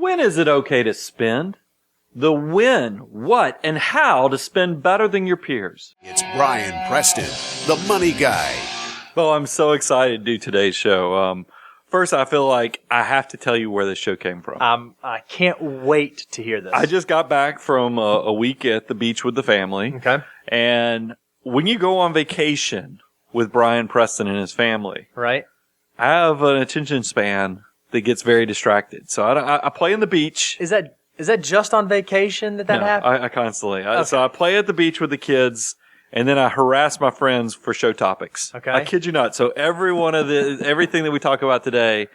When is it okay to spend? The when, what, and how to spend better than your peers. It's Brian Preston, the money guy. Well, I'm so excited to do today's show. First, I feel like I have to tell you where this show came from. I can't wait to hear this. I just got back from a week at the beach with the family. Okay. And when you go on vacation with Brian Preston and his family, right? I have an attention span that gets very distracted. So I play in the beach. Is that just on vacation that happens? I constantly. Okay. So I play at the beach with the kids, and then I harass my friends for show topics. Okay. I kid you not. So everything that we talk about today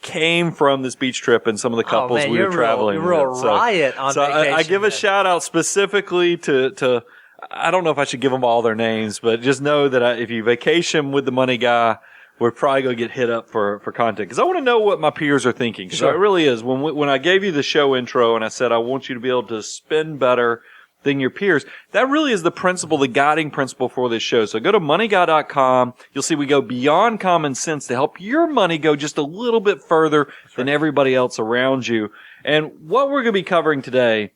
came from this beach trip and some of the couples we were traveling with. You're a riot on vacation. I give a shout out specifically to I don't know if I should give them all their names, but just know that if you vacation with the money guy, we're probably going to get hit up for content. Because I want to know what my peers are thinking. Because Sure. it really is. When I gave you the show intro and I said I want you to be able to spend better than your peers, that really is the principle, the guiding principle for this show. So go to moneyguy.com. You'll see we go beyond common sense to help your money go just a little bit further than everybody else around you. And what we're going to be covering today,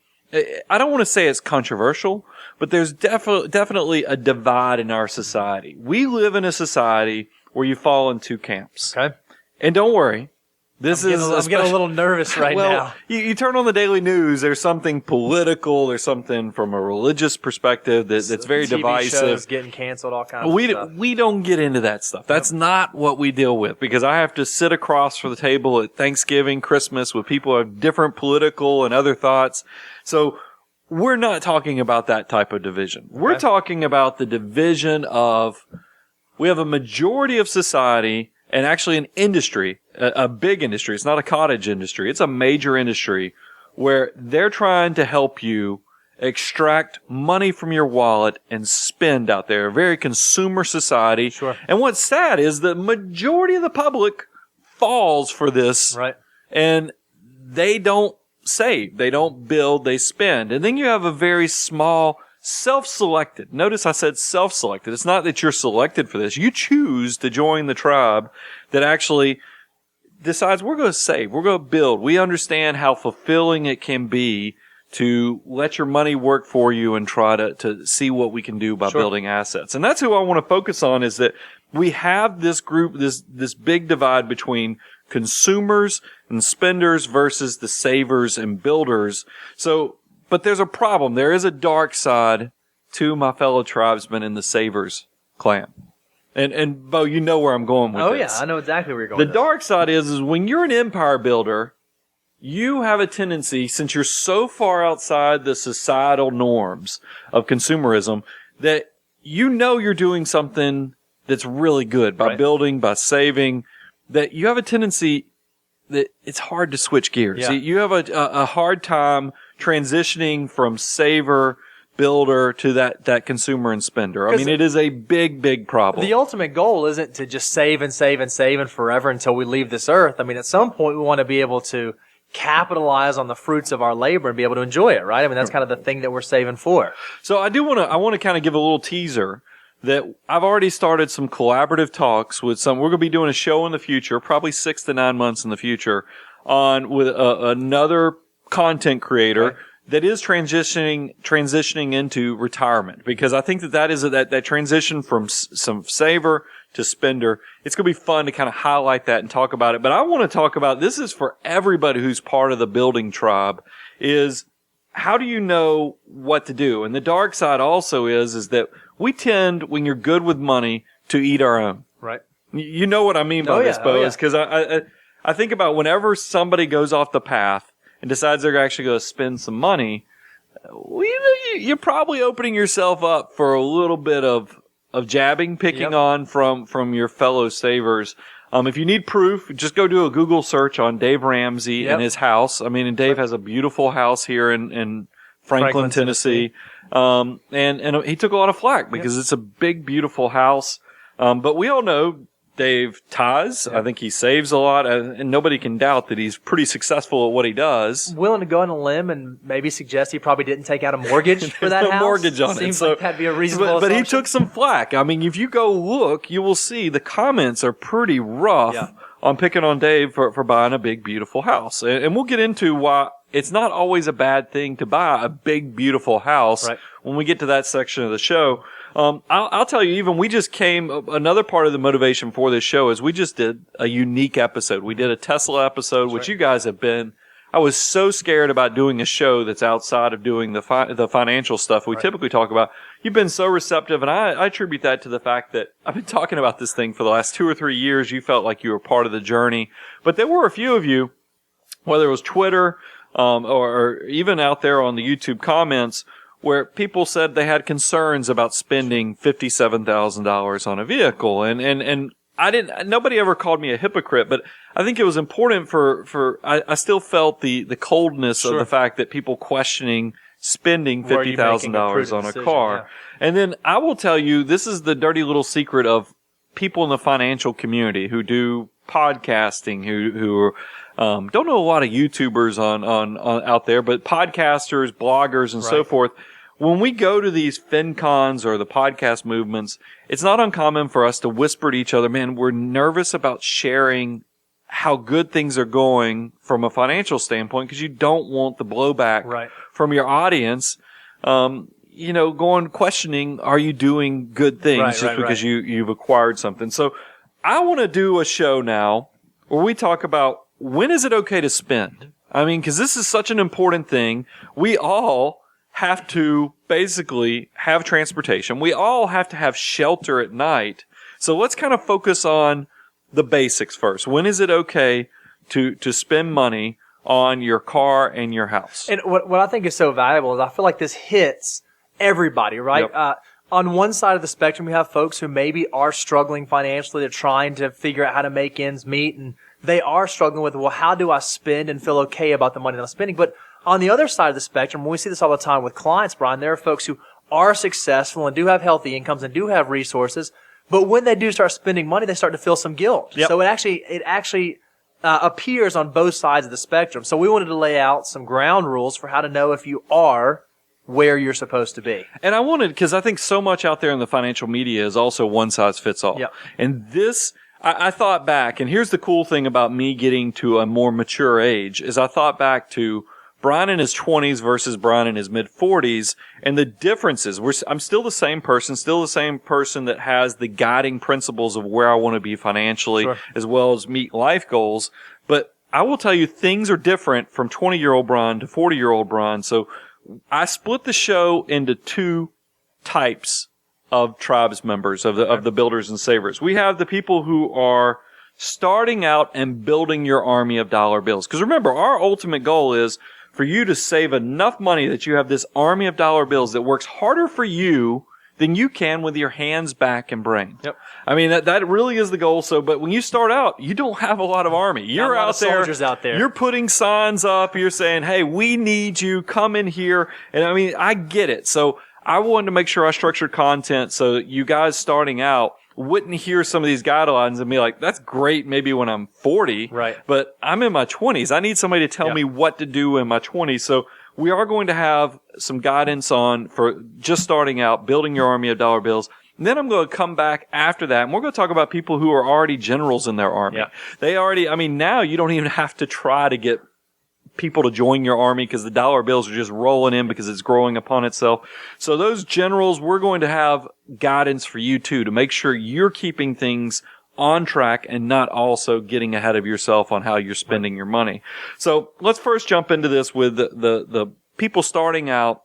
I don't want to say it's controversial, but there's definitely a divide in our society. We live in a society where you fall in two camps. Okay. And don't worry. I'm getting a little nervous right now. You turn on the daily news, there's something political, there's something from a religious perspective that's very TV divisive. Shows getting canceled, all kinds of stuff. We don't get into that stuff. That's not what we deal with, because I have to sit across from the table at Thanksgiving, Christmas with people who have different political and other thoughts. So we're not talking about that type of division. Okay. We're talking about the division of, we have a majority of society and actually an industry, a big industry. It's not a cottage industry. It's a major industry where they're trying to help you extract money from your wallet and spend out there. A very consumer society. Sure. And what's sad is the majority of the public falls for this. Right. And they don't save. They don't build. They spend. And then you have a very small self-selected. Notice I said self-selected. It's not that you're selected for this. You choose to join the tribe that actually decides we're going to save. We're going to build. We understand how fulfilling it can be to let your money work for you and try to see what we can do by Sure. building assets. And that's who I want to focus on, is that we have this group, this big divide between consumers and spenders versus the savers and builders. But there's a problem. There is a dark side to my fellow tribesmen in the savers clan. And Bo, you know where I'm going with this. Oh, yeah. I know exactly where you're going The with dark side is when you're an empire builder, you have a tendency, since you're so far outside the societal norms of consumerism, that you know you're doing something that's really good by Right. building, by saving, that you have a tendency that it's hard to switch gears. Yeah. You have a hard time transitioning from saver, builder to that consumer and spender. I mean, it is a big, big problem. The ultimate goal isn't to just save and save and save and forever until we leave this earth. I mean, at some point we want to be able to capitalize on the fruits of our labor and be able to enjoy it, right? I mean, that's kind of the thing that we're saving for. So I want to kind of give a little teaser that I've already started some collaborative talks with we're going to be doing a show in the future, probably 6 to 9 months in the future, with another content creator. Okay. That is transitioning into retirement, because I think that is that transition from some saver to spender. It's going to be fun to kind of highlight that and talk about it. But I want to talk about, this is for everybody who's part of the building tribe, is how do you know what to do? And the dark side also is that we tend, when you're good with money, to eat our own. Right. You know what I mean by this, Bo, is because I think about whenever somebody goes off the path and decides they're actually going to spend some money, you're probably opening yourself up for a little bit of jabbing, picking on from your fellow savers. If you need proof, just go do a Google search on Dave Ramsey and his house. I mean, and Dave has a beautiful house here in Franklin, Tennessee. And he took a lot of flack because it's a big, beautiful house. But we all know Dave tithes. I think he saves a lot, and nobody can doubt that he's pretty successful at what he does. Willing to go on a limb and maybe suggest he probably didn't take out a mortgage for that house. Mortgage on Seems it. like that'd be a reasonable But he assumption. took some flack. I mean, if you go look, you will see the comments are pretty rough on picking on Dave for buying a big, beautiful house. And we'll get into why it's not always a bad thing to buy a big, beautiful house when we get to that section of the show. I'll tell you, even we just another part of the motivation for this show is we just did a unique episode. We did a Tesla episode, which you guys have been. I was so scared about doing a show that's outside of doing the financial stuff we typically talk about. You've been so receptive, and I attribute that to the fact that I've been talking about this thing for the last 2 or 3 years. You felt like you were part of the journey. But there were a few of you, whether it was Twitter, or even out there on the YouTube comments, where people said they had concerns about spending $57,000 on a vehicle. And nobody ever called me a hypocrite, but I think it was important I still felt the coldness of the fact that people questioning spending $50,000 on a car. Yeah. And then I will tell you, this is the dirty little secret of people in the financial community who do podcasting, who don't know a lot of YouTubers on out there, but podcasters, bloggers, and so forth. When we go to these FinCons or the podcast movements, it's not uncommon for us to whisper to each other, man, we're nervous about sharing how good things are going from a financial standpoint because you don't want the blowback from your audience, going questioning, are you doing good things because you've acquired something? So I want to do a show now where we talk about when is it okay to spend? I mean, because this is such an important thing. We all have to basically have transportation. We all have to have shelter at night. So let's kind of focus on the basics first. When is it okay to spend money on your car and your house? And what I think is so valuable is I feel like this hits everybody, right? Yep. On one side of the spectrum, we have folks who maybe are struggling financially. They're trying to figure out how to make ends meet, and they are struggling with, well, how do I spend and feel okay about the money that I'm spending? But on the other side of the spectrum, we see this all the time with clients, Brian, there are folks who are successful and do have healthy incomes and do have resources, but when they do start spending money, they start to feel some guilt. Yep. So it actually appears on both sides of the spectrum. So we wanted to lay out some ground rules for how to know if you are where you're supposed to be. And I wanted, because I think so much out there in the financial media is also one size fits all. Yep. And this, I thought back, and here's the cool thing about me getting to a more mature age, is I thought back to Brian in his 20s versus Brian in his mid-40s, and the differences. I'm still the same person that has the guiding principles of where I want to be financially, as well as meet life goals. But I will tell you, things are different from 20-year-old Brian to 40-year-old Brian. So I split the show into 2 types of tribes members of the builders and savers. We have the people who are starting out and building your army of dollar bills. Because remember, our ultimate goal is for you to save enough money that you have this army of dollar bills that works harder for you than you can with your hands, back, and brain. Yep. I mean, that really is the goal. So, but when you start out, you don't have a lot of army. You're out there. Soldiers out there. You're putting signs up. You're saying, hey, we need you. Come in here. And I mean, I get it. So I wanted to make sure I structured content so that you guys starting out wouldn't hear some of these guidelines and be like, that's great maybe when I'm 40, right? But I'm in my 20s. I need somebody to tell me what to do in my 20s. So we are going to have some guidance for just starting out, building your army of dollar bills. And then I'm going to come back after that, and we're going to talk about people who are already generals in their army. Yeah. Now you don't even have to try to get people to join your army because the dollar bills are just rolling in because it's growing upon itself. So those generals, we're going to have guidance for you too to make sure you're keeping things on track and not also getting ahead of yourself on how you're spending your money. So let's first jump into this with the people starting out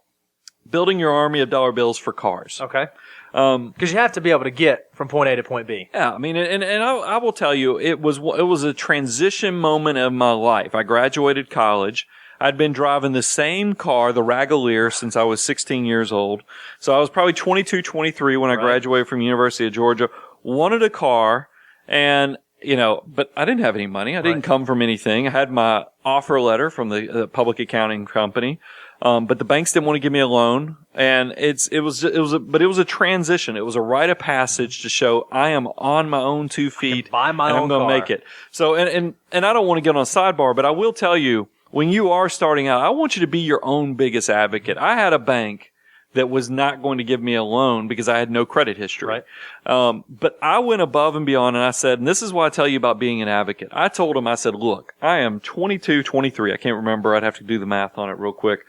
building your army of dollar bills for cars. Okay. Because you have to be able to get from point A to point B. Yeah, I mean, and I will tell you, it was a transition moment of my life. I graduated college. I'd been driving the same car, the Ragalier, since I was 16 years old. So I was probably 22, 23 when I graduated from University of Georgia. Wanted a car, and but I didn't have any money. I didn't come from anything. I had my offer letter from the public accounting company. But the banks didn't want to give me a loan, and it was a transition. It was a rite of passage to show I am on my own 2 feet, buy my and own I'm going to make it. So, and I don't want to get on a sidebar, but I will tell you, when you are starting out, I want you to be your own biggest advocate. I had a bank that was not going to give me a loan because I had no credit history. Right. But I went above and beyond, and I said, and this is why I tell you about being an advocate. I told him, I said, look, I am 22, 23. I can't remember. I'd have to do the math on it real quick.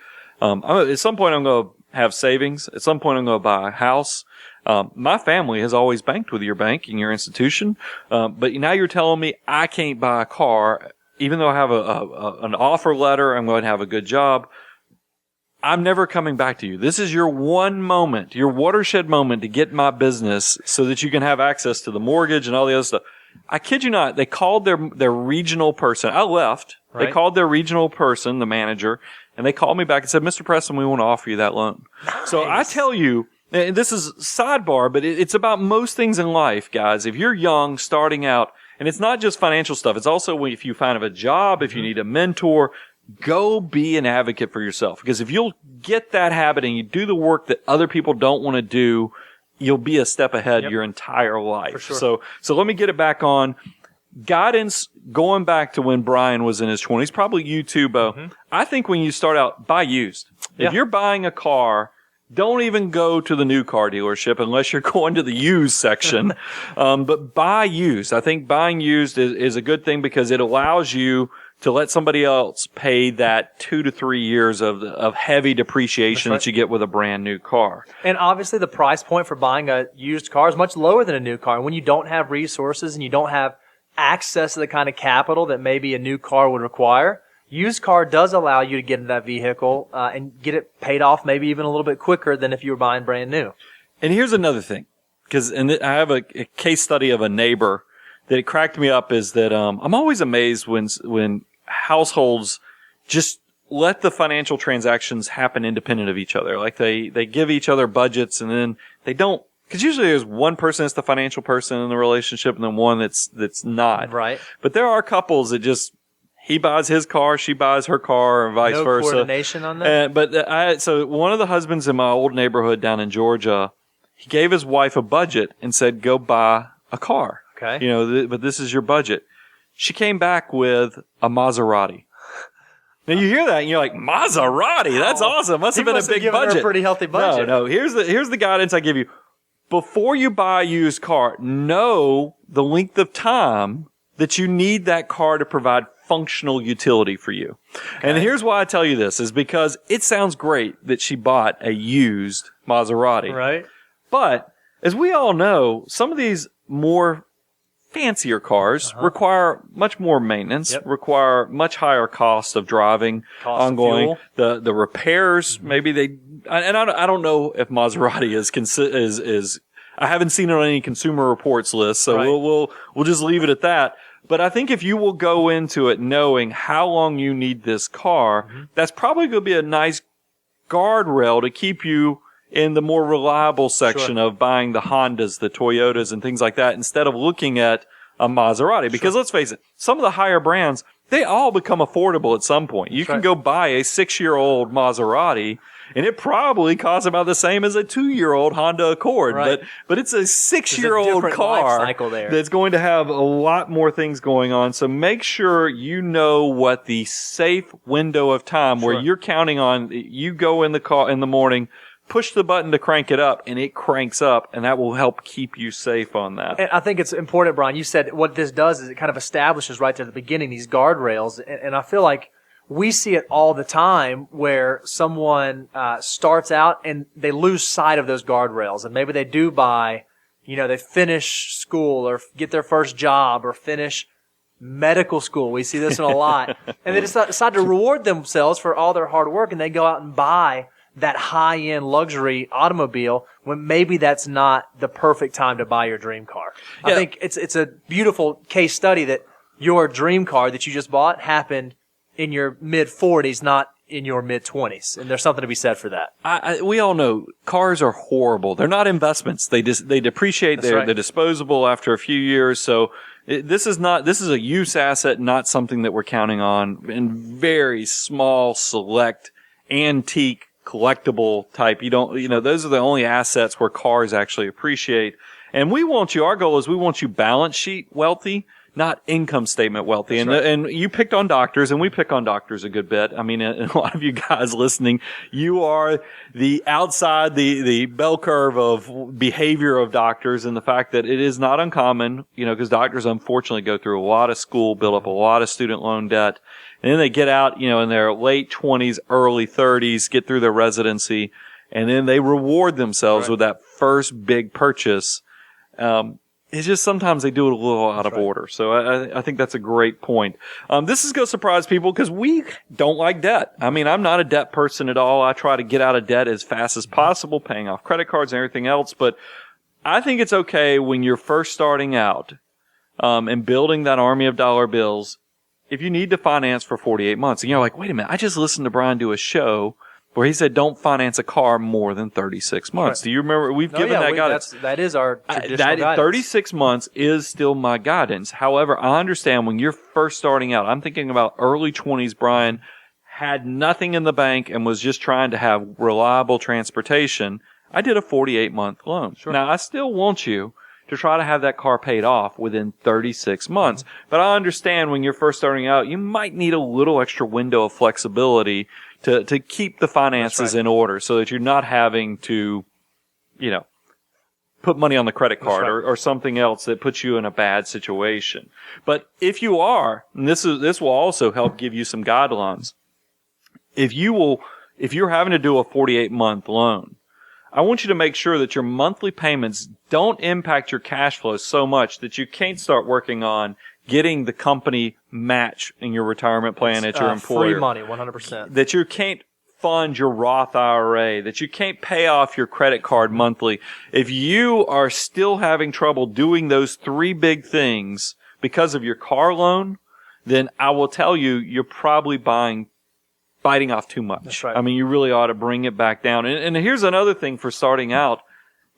At some point, I'm going to have savings. At some point, I'm going to buy a house. My family has always banked with your bank and your institution. But now you're telling me I can't buy a car, even though I have an offer letter. I'm going to have a good job. I'm never coming back to you. This is your one moment, your watershed moment to get my business so that you can have access to the mortgage and all the other stuff. I kid you not. They called their regional person. I left. Right. They called their regional person, the manager, and they called me back and said, Mr. Preston, we want to offer you that loan. Nice. So I tell you, and this is sidebar, but it's about most things in life, guys. If you're young, starting out, and it's not just financial stuff. It's also if you find a job, if you need a mentor, go be an advocate for yourself. Because if you'll get that habit and you do the work that other people don't want to do, you'll be a step ahead your entire life. For sure. So let me get it back on. Guidance going back to when Brian was in his 20s, probably you too, Bo. I think when you start out, buy used. If you're buying a car, don't even go to the new car dealership unless you're going to the used section. But buy used. I think buying used is a good thing because it allows you to let somebody else pay that 2 to 3 years of heavy depreciation that you get with a brand new car. And obviously the price point for buying a used car is much lower than a new car. And when you don't have resources and you don't have access to the kind of capital that maybe a new car would require, used car does allow you to get in that vehicle and get it paid off maybe even a little bit quicker than if you were buying brand new. And here's another thing, I have a case study of a neighbor that it cracked me up is that I'm always amazed when households just let the financial transactions happen independent of each other. Like they give each other budgets and then they don't, because usually there's one person that's the financial person in the relationship and then one that's not. Right. But there are couples that just, he buys his car, she buys her car, and vice versa. No coordination on that? So one of the husbands in my old neighborhood down in Georgia, he gave his wife a budget and said, go buy a car. Okay. But this is your budget. She came back with a Maserati. Now you hear that and you're like, Maserati? That's awesome. Must have been a big budget. Her a pretty healthy budget. No. Here's the guidance I give you. Before you buy a used car, know the length of time that you need that car to provide functional utility for you. Okay. And here's why I tell you this is because it sounds great that she bought a used Maserati. Right. But as we all know, some of these more fancier cars require much more maintenance, require much higher cost of driving, ongoing. The repairs, maybe I don't know if Maserati is I haven't seen it on any consumer reports list, so we'll just leave it at that. But I think if you will go into it knowing how long you need this car, that's probably going to be a nice guardrail to keep you in the more reliable section of buying the Hondas, the Toyotas, and things like that, instead of looking at a Maserati. Because let's face it, some of the higher brands, they all become affordable at some point. You can go buy a 6-year-old Maserati, and it probably costs about the same as a 2-year-old Honda Accord. Right. But it's a 6-year-old car that's going to have a lot more things going on. So make sure you know what the safe window of time where you're counting on, you go in the car in the morning, push the button to crank it up, and it cranks up, and that will help keep you safe on that. And I think it's important, Brian. You said what this does is it kind of establishes right there at the beginning these guardrails, and I feel like we see it all the time where someone starts out and they lose sight of those guardrails, and maybe they do buy, they finish school or get their first job or finish medical school. We see this in a lot, and they decide to reward themselves for all their hard work, and they go out and buy that high-end luxury automobile when maybe that's not the perfect time to buy your dream car. I think it's a beautiful case study that your dream car that you just bought happened in your mid-40s, not in your mid-20s. And there's something to be said for that. We all know cars are horrible. They're not investments. They depreciate. They're disposable after a few years. So this is a use asset, not something that we're counting on in very small, select, antique, collectible type. Those are the only assets where cars actually appreciate. And our goal is we want you balance sheet wealthy. not income statement wealthy. And you picked on doctors, and we pick on doctors a good bit. I mean, and a lot of you guys listening, you are the outside, the bell curve of behavior of doctors, and the fact that it is not uncommon, because doctors unfortunately go through a lot of school, build up a lot of student loan debt, and then they get out, in their late 20s, early 30s, get through their residency, and then they reward themselves with that first big purchase. It's just sometimes they do it a little out of order. So I think that's a great point. This is going to surprise people because we don't like debt. I mean, I'm not a debt person at all. I try to get out of debt as fast as possible, paying off credit cards and everything else. But I think it's okay when you're first starting out, and building that army of dollar bills, if you need to finance for 48 months. And you're like, wait a minute, I just listened to Brian do a show where he said, don't finance a car more than 36 months. Right. Do you remember? We've given that guidance. That is our traditional guidance. 36 months is still my guidance. However, I understand when you're first starting out, I'm thinking about early 20s, Brian had nothing in the bank and was just trying to have reliable transportation. I did a 48-month loan. Sure. Now, I still want you to try to have that car paid off within 36 months. But I understand when you're first starting out, you might need a little extra window of flexibility to keep the finances in order so that you're not having to, put money on the credit card or something else that puts you in a bad situation. But if you are, and this will also help give you some guidelines. If you're having to do a 48-month loan, I want you to make sure that your monthly payments don't impact your cash flow so much that you can't start working on getting the company match in your retirement plan at your employer. Free money, 100%. That you can't fund your Roth IRA, that you can't pay off your credit card monthly. If you are still having trouble doing those three big things because of your car loan, then I will tell you, you're probably biting off too much. That's right. I mean, you really ought to bring it back down. And here's another thing for starting out.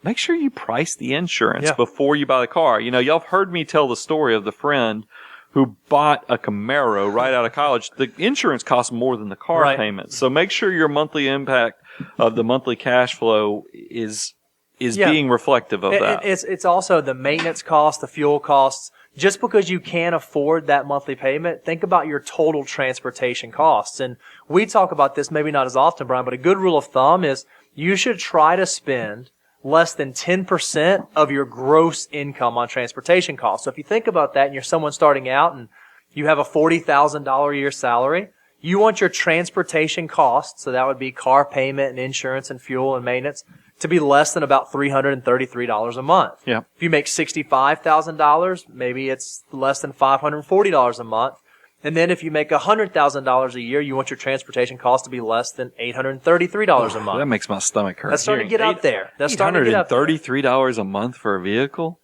Make sure you price the insurance before you buy the car. Y'all have heard me tell the story of the friend who bought a Camaro right out of college. The insurance costs more than the car payment. So make sure your monthly impact of the monthly cash flow is being reflective of that. It's also the maintenance costs, the fuel costs. Just because you can't afford that monthly payment, think about your total transportation costs. And we talk about this maybe not as often, Brian, but a good rule of thumb is you should try to spend less than 10% of your gross income on transportation costs. So if you think about that and you're someone starting out and you have a $40,000 a year salary, you want your transportation costs, so that would be car payment and insurance and fuel and maintenance, to be less than about $333 a month. Yeah. If you make $65,000, maybe it's less than $540 a month. And then if you make $100,000 a year, you want your transportation cost to be less than $833 a month. That makes my stomach hurt. That's starting to get out there. That's starting to get out there. $833 a month for a vehicle?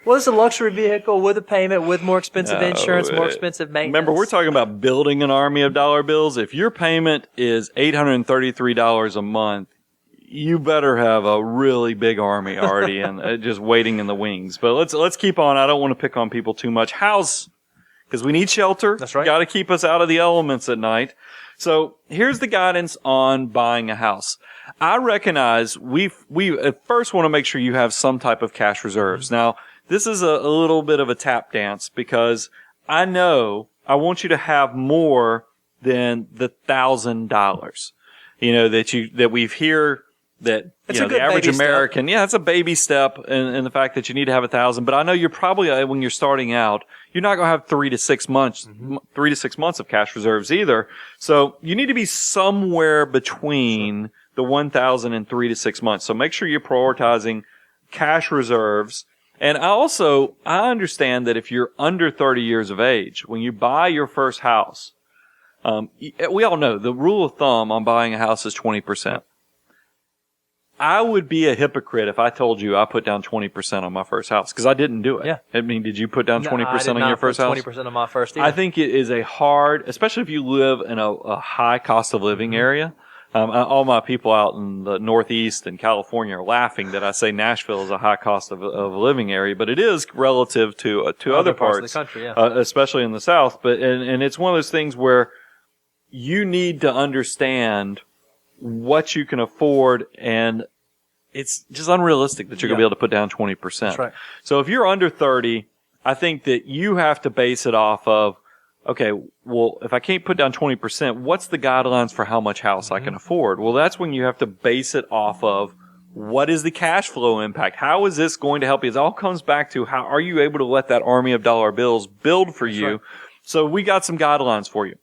Well, it's a luxury vehicle with a payment, with more expensive insurance, more expensive maintenance. Remember, we're talking about building an army of dollar bills. If your payment is $833 a month, you better have a really big army already and just waiting in the wings. But let's keep on. I don't want to pick on people too much. Because we need shelter. That's right. Got to keep us out of the elements at night. So here's the guidance on buying a house. I recognize we at first want to make sure you have some type of cash reserves. Now, this is a little bit of a tap dance because I know I want you to have more than the $1,000. That we've hear that the average American, it's a baby step in the fact that you need to have 1,000. But I know you're probably when you're starting out, you're not going to have 3 to 6 months of cash reserves either. So you need to be somewhere between the 1,000 and 3 to 6 months. So make sure you're prioritizing cash reserves. And I understand that if you're under 30 years of age, when you buy your first house, we all know the rule of thumb on buying a house is 20%. I would be a hypocrite if I told you I put down 20% on my first house because I didn't do it. Yeah. I mean, did you put down 20% on your first house? 20% on my first either. I think it is especially if you live in a high cost of living area. All my people out in the Northeast and California are laughing that I say Nashville is a high cost of living area, but it is relative to other parts of the country, especially in the South. But and it's one of those things where you need to understand what you can afford, and it's just unrealistic that you're going to be able to put down 20%. That's right. So if you're under 30, I think that you have to base it off of, okay, well, if I can't put down 20%, what's the guidelines for how much house I can afford? Well, that's when you have to base it off of what is the cash flow impact? How is this going to help you? It all comes back to how are you able to let that army of dollar bills build for you? Right. So we got some guidelines for you.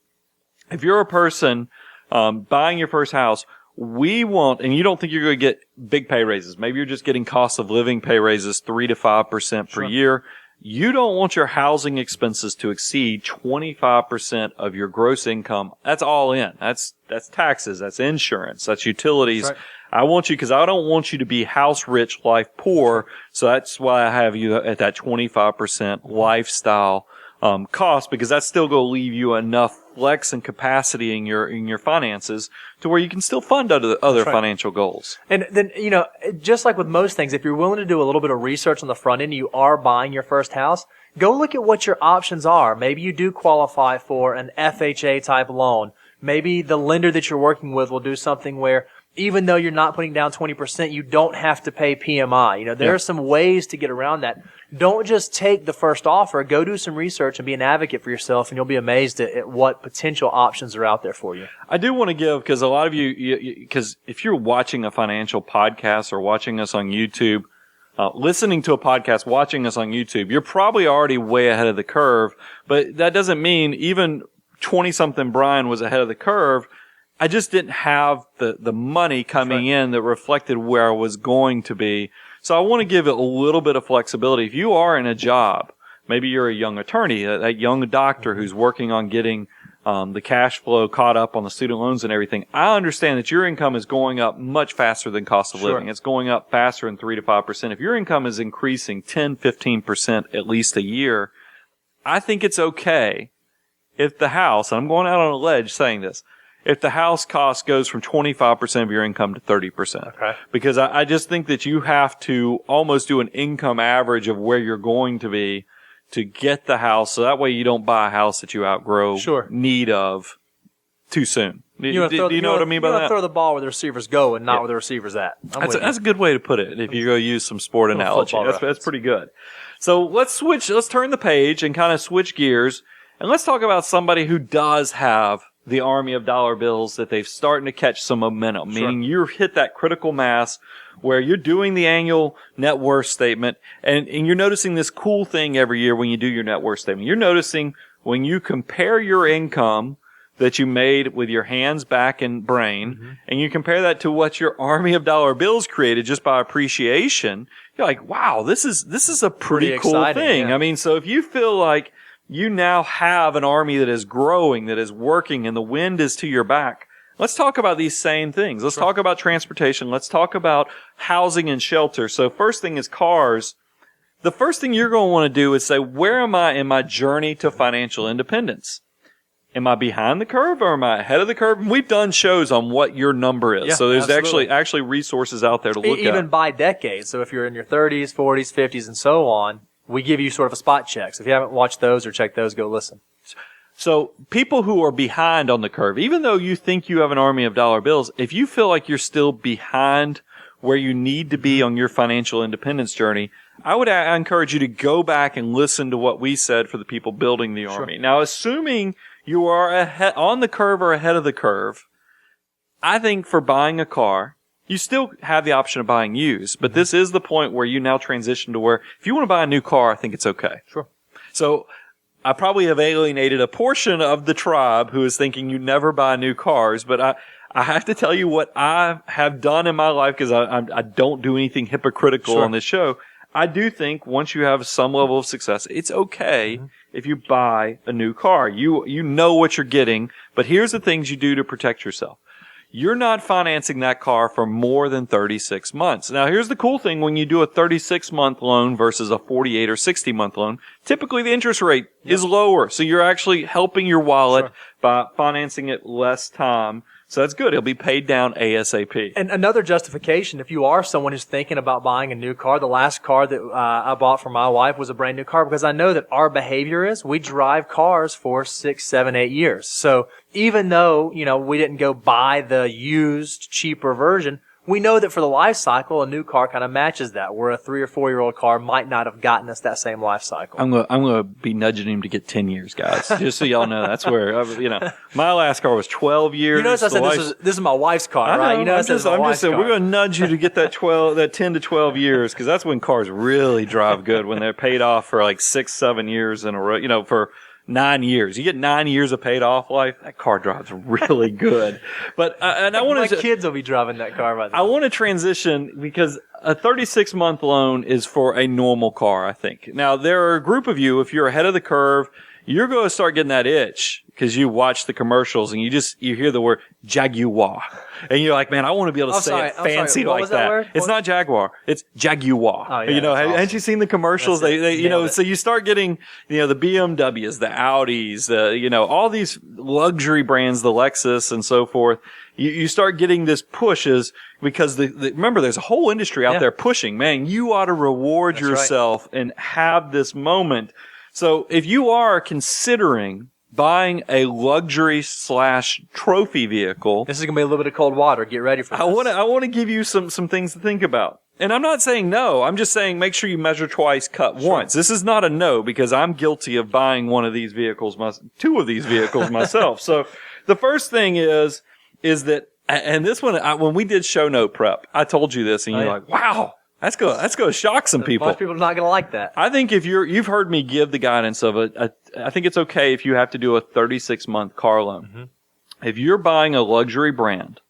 If you're a person buying your first house, we want, and you don't think you're going to get big pay raises. Maybe you're just getting cost of living pay raises 3 to 5% per year. You don't want your housing expenses to exceed 25% of your gross income. That's all in. That's taxes. That's insurance. That's utilities. That's right. I want you, because I don't want you to be house rich, life poor. So that's why I have you at that 25% lifestyle cost, because that's still going to leave you enough flex and capacity in your finances to where you can still fund other financial goals. And then, just like with most things, if you're willing to do a little bit of research on the front end, you are buying your first house, go look at what your options are. Maybe you do qualify for an FHA type loan. Maybe the lender that you're working with will do something where even though you're not putting down 20%, you don't have to pay PMI. There are some ways to get around that. Don't just take the first offer. Go do some research and be an advocate for yourself, and you'll be amazed at what potential options are out there for you. I do want to give, because a lot of because if you're watching a financial podcast or watching us on YouTube, listening to a podcast, watching us on YouTube, you're probably already way ahead of the curve, but that doesn't mean even 20-something Brian was ahead of the curve. I just didn't have the money coming in that reflected where I was going to be. So I want to give it a little bit of flexibility. If you are in a job, maybe you're a young attorney, that young doctor who's working on getting the cash flow caught up on the student loans and everything, I understand that your income is going up much faster than cost of living. It's going up faster than 3 to 5%. If your income is increasing 10, 15% at least a year, I think it's okay if the house, and I'm going out on a ledge saying this, if the house cost goes from 25% of your income to 30%. Okay. Because I just think that you have to almost do an income average of where you're going to be to get the house, so that way you don't buy a house that you outgrow need of too soon. Do you know what I mean by that? Throw the ball where the receivers go and not where the receiver's at. That's a good way to put it if you go use some sport analogy. That's pretty good. So let's turn the page and kind of switch gears, and let's talk about somebody who does have the army of dollar bills that they've starting to catch some momentum, meaning you've hit that critical mass where you're doing the annual net worth statement, and you're noticing this cool thing every year when you do your net worth statement. You're noticing when you compare your income that you made with your hands, back, and brain, and you compare that to what your army of dollar bills created just by appreciation, you're like, wow, this is a pretty cool thing. Yeah. I mean, so if you feel like you now have an army that is growing, that is working, and the wind is to your back, let's talk about these same things. Let's talk about transportation. Let's talk about housing and shelter. So first thing is cars. The first thing you're going to want to do is say, where am I in my journey to financial independence? Am I behind the curve or am I ahead of the curve? And we've done shows on what your number is. Yeah, so there's actually resources out there to look at. Even by decade. So if you're in your 30s, 40s, 50s, and so on, we give you sort of a spot check. So if you haven't watched those or checked those, go listen. So people who are behind on the curve, even though you think you have an army of dollar bills, if you feel like you're still behind where you need to be on your financial independence journey, I would encourage you to go back and listen to what we said for the people building the army. Now, assuming you are on the curve or ahead of the curve, I think for buying a car, you still have the option of buying used, but this is the point where you now transition to where if you want to buy a new car, I think it's okay. Sure. So I probably have alienated a portion of the tribe who is thinking you never buy new cars, but I have to tell you what I have done in my life, because I don't do anything hypocritical on this show. I do think once you have some level of success, it's okay if you buy a new car. You know what you're getting, but here's the things you do to protect yourself. You're not financing that car for more than 36 months. Now, here's the cool thing. When you do a 36-month loan versus a 48 or 60-month loan, typically the interest rate is lower. So you're actually helping your wallet by financing it less time. So that's good. It'll be paid down ASAP. And another justification, if you are someone who's thinking about buying a new car, the last car that I bought for my wife was a brand new car, because I know that our behavior is we drive cars for 6, 7, 8 years. So even though, we didn't go buy the used, cheaper version, we know that for the life cycle, a new car kind of matches that, where a 3 or 4 year old car might not have gotten us that same life cycle. I'm gonna be nudging him to get 10 years, guys. Just so y'all know, that's where my last car was 12 years. You notice I said this is my wife's car, right? You know, I'm just saying we're gonna nudge you to get that 10 to 12 years, because that's when cars really drive good, when they're paid off for like 6-7 years in a row. For 9 years. You get 9 years of paid off life, that car drives really good. But, and I want my kids will be driving that car by then. I want to transition, because a 36-month loan is for a normal car, I think. Now, there are a group of you, if you're ahead of the curve, you're going to start getting that itch, because you watch the commercials and you hear the word Jaguar. And you're like, man, I want to be able to say it fancy like that. It's not Jaguar. It's Jaguar. Oh, yeah, haven't you seen the commercials? So you start getting, the BMWs, the Audis, all these luxury brands, the Lexus and so forth. You start getting this pushes because remember, there's a whole industry out there pushing, man, you ought to reward yourself and have this moment. So if you are considering buying a luxury / trophy vehicle, this is going to be a little bit of cold water. Get ready for this. I want to give you some things to think about. And I'm not saying no. I'm just saying make sure you measure twice, cut once. This is not a no, because I'm guilty of buying one of these vehicles, 2 of these vehicles myself. So the first thing is that, and this one, when we did show note prep, I told you this, and you're like, wow. That's going to shock some people. Most people are not going to like that. I think if you've heard me give the guidance of I think it's okay if you have to do a 36-month car loan. Mm-hmm. If you're buying a luxury brand,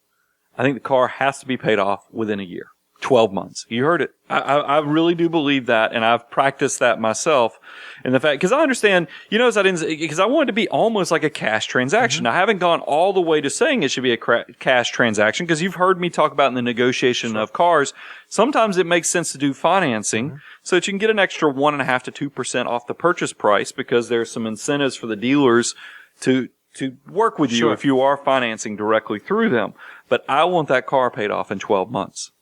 I think the car has to be paid off within a year. 12 months. You heard it. I really do believe that, and I've practiced that myself. And the fact, because I understand, because I want it to be almost like a cash transaction. Mm-hmm. I haven't gone all the way to saying it should be a cash transaction, because you've heard me talk about in the negotiation of cars, sometimes it makes sense to do financing so that you can get an extra 1.5% to 2% off the purchase price, because there's some incentives for the dealers to work with you if you are financing directly through them. But I want that car paid off in 12 months.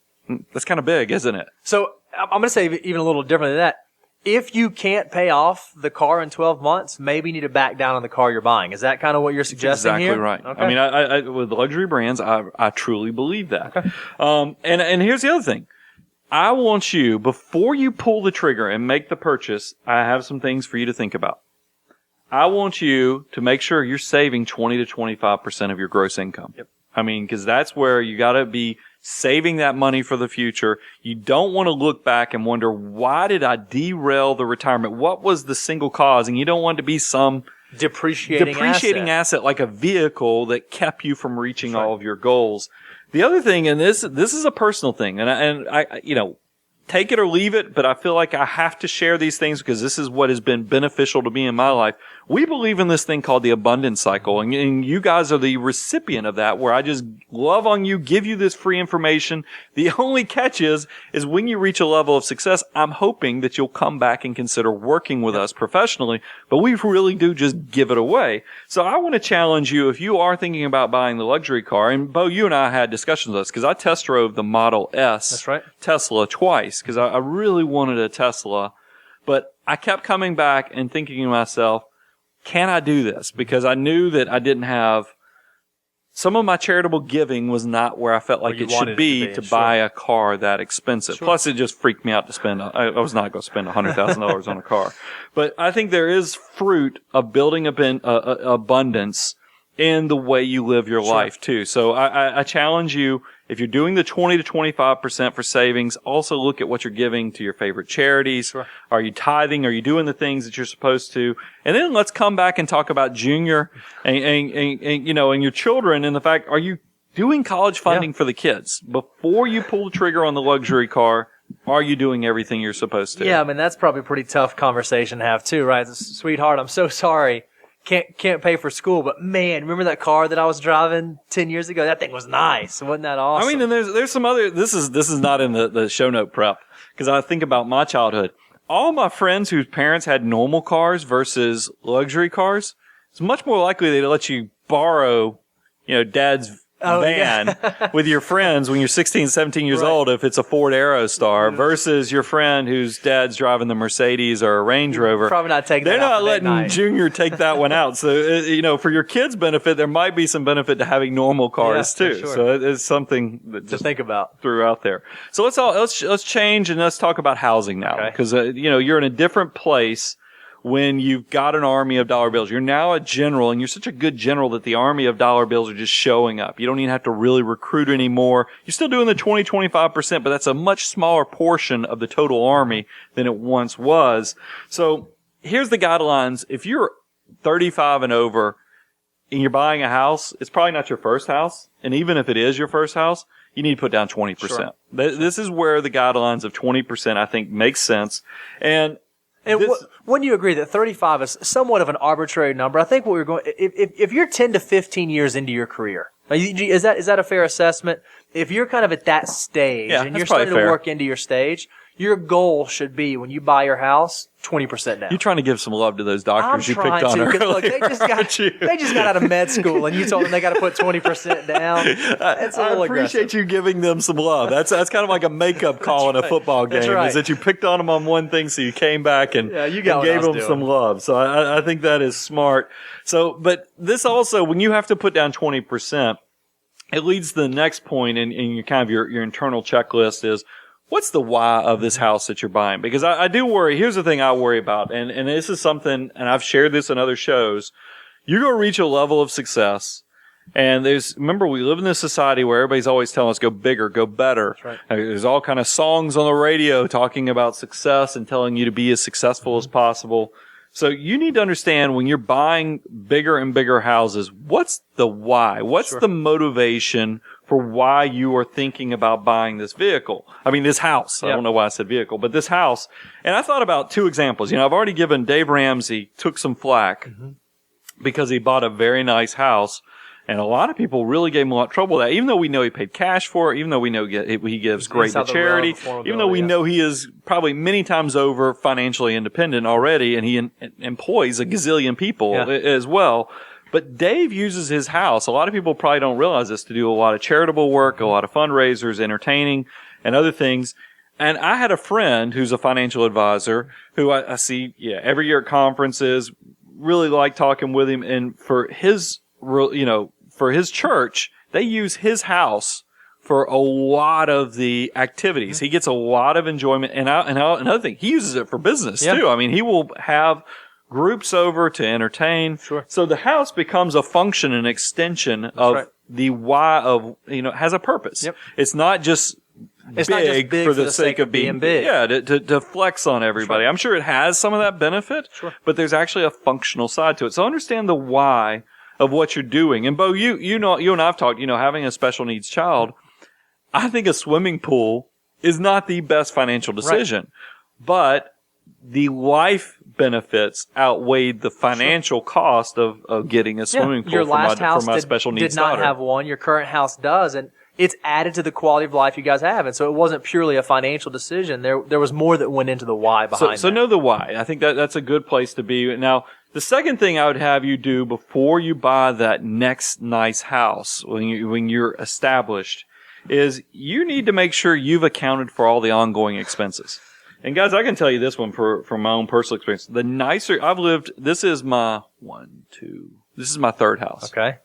That's kind of big, isn't it? So I'm going to say even a little different than that. If you can't pay off the car in 12 months, maybe you need to back down on the car you're buying. Is that kind of what you're suggesting exactly here? Exactly right. Okay. I mean, I with luxury brands, I truly believe that. Okay. And here's the other thing. I want you, before you pull the trigger and make the purchase, I have some things for you to think about. I want you to make sure you're saving 20 to 25% of your gross income. Yep. I mean, because that's where you got to be saving that money for the future. You don't want to look back and wonder, why did I derail the retirement? What was the single cause? And you don't want to be some depreciating asset like a vehicle that kept you from reaching all of your goals. The other thing, and this is a personal thing, and I take it or leave it, but I feel like I have to share these things because this is what has been beneficial to me in my life. We believe in this thing called the abundance cycle, and you guys are the recipient of that, where I just love on you, give you this free information. The only catch is when you reach a level of success, I'm hoping that you'll come back and consider working with us professionally, but we really do just give it away. So I want to challenge you, if you are thinking about buying the luxury car, and Bo, you and I had discussions on this because I test drove the Model S That's right. Tesla twice because I really wanted a Tesla, but I kept coming back and thinking to myself, can I do this? Because I knew that I didn't have, some of my charitable giving was not where I felt like it should be to buy a car that expensive. Sure. Plus, it just freaked me out to spend, I was not going to spend $100,000 on a car. But I think there is fruit of building abundance in the way you live your life too. So I challenge you, if you're doing the 20 to 25% for savings, also look at what you're giving to your favorite charities. Sure. Are you tithing? Are you doing the things that you're supposed to? And then let's come back and talk about Junior and your children, and the fact, are you doing college funding for the kids? Before you pull the trigger on the luxury car, are you doing everything you're supposed to? Yeah, I mean, that's probably a pretty tough conversation to have too, right? Sweetheart, I'm so sorry. Can't pay for school, but man, remember that car that I was driving 10 years ago? That thing was nice. Wasn't that awesome? I mean, and there's some other, this is not in the show note prep, because I think about my childhood. All my friends whose parents had normal cars versus luxury cars, it's much more likely they'd let you borrow, dad's van with your friends when you're 16, 17 years old if it's a Ford Aerostar versus your friend whose dad's driving the Mercedes or a Range Rover. Probably not taking They're that not out letting night. Junior take that one out. So, for your kids' benefit, there might be some benefit to having normal cars too. Sure. So it's something that to think about. Threw out there. So let's change and let's talk about housing now. Because, you're in a different place when you've got an army of dollar bills. You're now a general, and you're such a good general that the army of dollar bills are just showing up. You don't even have to really recruit anymore. You're still doing the 20-25%, but that's a much smaller portion of the total army than it once was. So here's the guidelines. If you're 35 and over and you're buying a house, it's probably not your first house. And even if it is your first house, you need to put down 20%. Sure. This is where the guidelines of 20% I think makes sense. And wouldn't you agree that 35 is somewhat of an arbitrary number? I think what we're going, if you're 10 to 15 years into your career, is that a fair assessment? If you're kind of at that stage and you're starting to work into your stage, your goal should be when you buy your house, 20% down. You're trying to give some love to those doctors you picked on earlier. Look, they just got out of med school, and you told them they got to put 20% down. That's a little I appreciate aggressive. you giving them some love. That's kind of like a makeup call in a football game. Is that you picked on them on one thing, so you came back and gave them some love. So I think that is smart. So, but this also, when you have to put down 20%, it leads to the next point in your kind of your internal checklist is, what's the why of this house that you're buying? Because I do worry. Here's the thing I worry about, and this is something, and I've shared this in other shows. You're going to reach a level of success, and remember, we live in this society where everybody's always telling us, go bigger, go better. That's right. There's all kind of songs on the radio talking about success and telling you to be as successful as possible. So you need to understand when you're buying bigger and bigger houses, what's the why? What's the motivation for why you are thinking about buying this vehicle? I mean, this house. I don't know why I said vehicle, but this house. And I thought about two examples. I've already given Dave Ramsey took some flack because he bought a very nice house. And a lot of people really gave him a lot of trouble with that, even though we know he paid cash for it, even though we know he gives great to charity, even though we know he is probably many times over financially independent already, and he employs a gazillion people as well. But Dave uses his house. A lot of people probably don't realize this, to do a lot of charitable work, a lot of fundraisers, entertaining, and other things. And I had a friend who's a financial advisor who I see every year at conferences, really like talking with him, and for his church, they use his house for a lot of the activities. He gets a lot of enjoyment. And another thing, he uses it for business too. I mean, he will have groups over to entertain. Sure. So the house becomes a function, an extension of the why of, has a purpose. Yep. It's not just big for the sake of being big. Yeah, to flex on everybody. Sure. I'm sure it has some of that benefit, but there's actually a functional side to it. So understand the why of what you're doing. And Bo, you and I've talked, having a special needs child, I think a swimming pool is not the best financial decision, but the life benefits outweighed the financial cost of getting a swimming pool Your last house for my special needs daughter. Did not have one. Your current house does, and it's added to the quality of life you guys have. And so it wasn't purely a financial decision. There was more that went into the why behind So know the why. I think that's a good place to be. Now, the second thing I would have you do before you buy that next nice house, when you're established, is you need to make sure you've accounted for all the ongoing expenses. And guys, I can tell you this one from my own personal experience. The nicer I've lived, this is my third house. Okay.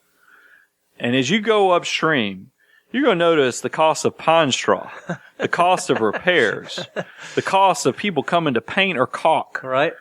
And as you go upstream, you're going to notice the cost of pine straw, the cost of repairs, the cost of people coming to paint or caulk. Right.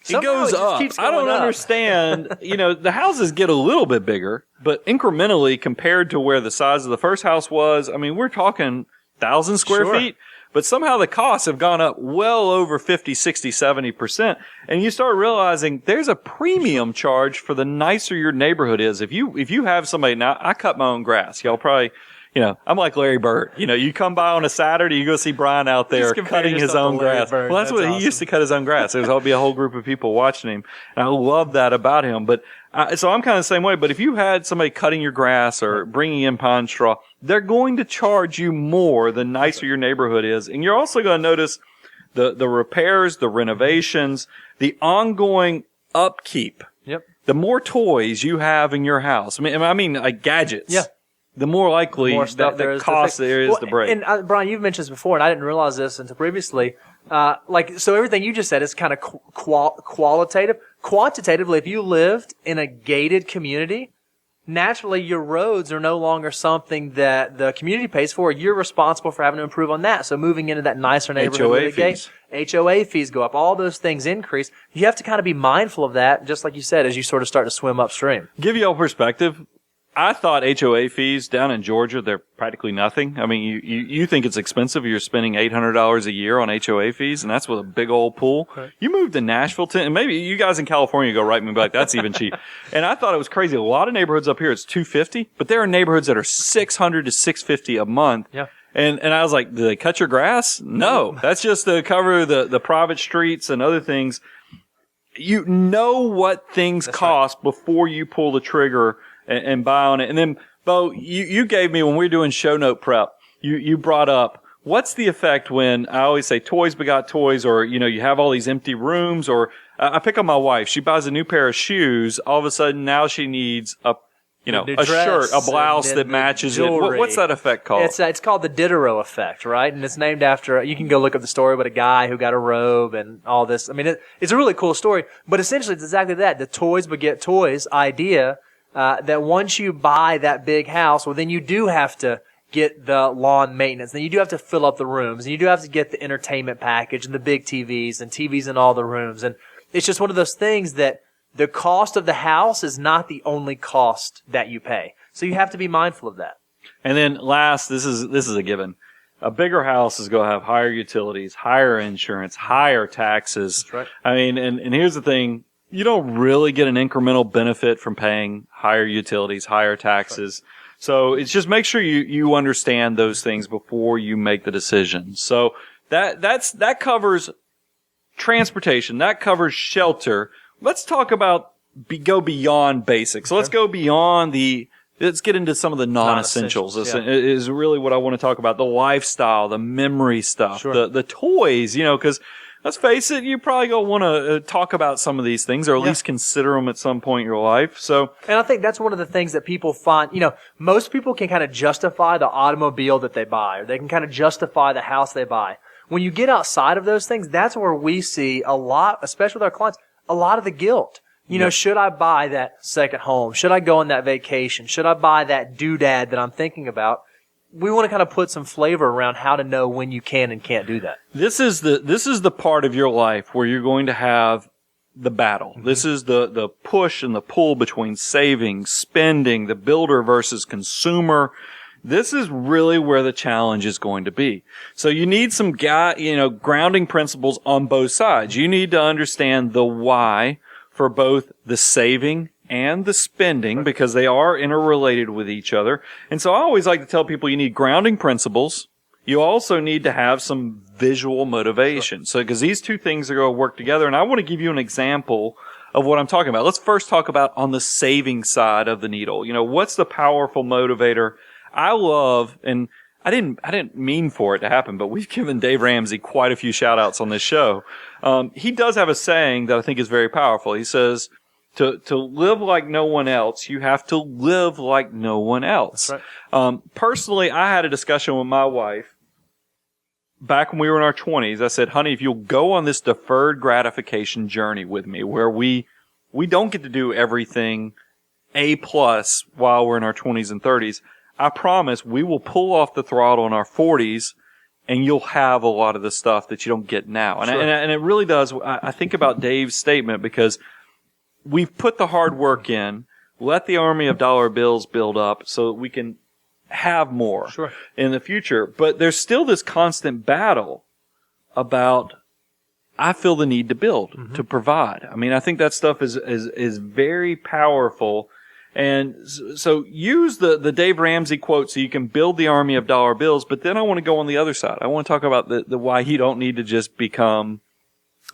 It goes up. I don't understand. The houses get a little bit bigger, but incrementally compared to where the size of the first house was, I mean, we're talking 1,000 square feet, but somehow the costs have gone up well over 50, 60, 70%. And you start realizing there's a premium charge for the nicer your neighborhood is. If you have somebody, now I cut my own grass. Y'all probably, I'm like Larry Bird. You come by on a Saturday, you go see Brian out there cutting his own grass. Well, that's what awesome. He used to cut his own grass. There's be a whole group of people watching him. And I love that about him. But, so I'm kind of the same way. But if you had somebody cutting your grass or bringing in pine straw, they're going to charge you more the nicer your neighborhood is. And you're also going to notice the repairs, the renovations, the ongoing upkeep. Yep. The more toys you have in your house. I mean, like gadgets. Yeah. the more likely the cost there is to break. And Brian, you've mentioned this before, and I didn't realize this until previously. So everything you just said is kind of qualitative. Quantitatively, if you lived in a gated community, naturally your roads are no longer something that the community pays for. You're responsible for having to improve on that. So moving into that nicer neighborhood with a gate, HOA fees go up. All those things increase. You have to kind of be mindful of that, just like you said, as you sort of start to swim upstream. Give you a perspective. I thought HOA fees down in Georgia, they're practically nothing. I mean, you think it's expensive. You're spending $800 a year on HOA fees, and that's with a big old pool. Okay. You moved to Nashville, and maybe you guys in California go right me back. That's even cheap. And I thought it was crazy. A lot of neighborhoods up here, it's $250, but there are neighborhoods that are $600 to $650 a month. Yeah. And I was like, do they cut your grass? No, that's just to cover the private streets and other things. You know what things cost before you pull the trigger and buy on it. And then, Bo, you gave me, when we were doing show note prep, you brought up, what's the effect when, I always say toys begot toys, or, you have all these empty rooms, or I pick on my wife. She buys a new pair of shoes. All of a sudden now she needs a shirt, a blouse that matches it. What's that effect called? It's called the Diderot effect, right? And it's named after, you can go look up the story about a guy who got a robe and all this. I mean, it's a really cool story, but essentially it's exactly that. The toys beget toys idea. That once you buy that big house, well, then you do have to get the lawn maintenance. Then you do have to fill up the rooms, and you do have to get the entertainment package and the big TVs and TVs in all the rooms. And it's just one of those things that the cost of the house is not the only cost that you pay. So you have to be mindful of that. And then last, this is a given. A bigger house is going to have higher utilities, higher insurance, higher taxes. That's right. I mean, and here's the thing. You don't really get an incremental benefit from paying higher utilities, higher taxes. Right. So it's just make sure you understand those things before you make the decision. So that covers transportation. That covers shelter. Let's talk about go beyond basics. Okay. Let's go beyond let's get into some of the non-essentials. Is really what I want to talk about. The lifestyle, the memory stuff, sure. the toys, because let's face it, you probably going to want to talk about some of these things, or at least consider them at some point in your life. So, and I think that's one of the things that people find, most people can kind of justify the automobile that they buy, or they can kind of justify the house they buy. When you get outside of those things, that's where we see a lot, especially with our clients, a lot of the guilt. Should I buy that second home? Should I go on that vacation? Should I buy that doodad that I'm thinking about? We want to kind of put some flavor around how to know when you can and can't do that. This is the part of your life where you're going to have the battle. Mm-hmm. This is the push and the pull between saving, spending, the builder versus consumer. This is really where the challenge is going to be. So you need some grounding principles on both sides. You need to understand the why for both the saving and the spending, because they are interrelated with each other. And so I always like to tell people you need grounding principles. You also need to have some visual motivation. Sure. So, because these two things are going to work together. And I want to give you an example of what I'm talking about. Let's first talk about on the saving side of the needle. What's the powerful motivator? I love, and I didn't mean for it to happen, but we've given Dave Ramsey quite a few shout outs on this show. He does have a saying that I think is very powerful. He says, To live like no one else, you have to live like no one else. That's right. Personally, I had a discussion with my wife back when we were in our 20s. I said, honey, if you'll go on this deferred gratification journey with me, where we don't get to do everything A+ while we're in our 20s and 30s, I promise we will pull off the throttle in our 40s, and you'll have a lot of the stuff that you don't get now. And, sure. and it really does. I think about Dave's statement, because we've put the hard work in, let the army of dollar bills build up so that we can have more in the future. But there's still this constant battle about, I feel the need to build, to provide. I mean, I think that stuff is very powerful. And so use the Dave Ramsey quote so you can build the army of dollar bills. But then I want to go on the other side. I want to talk about the why you don't need to just become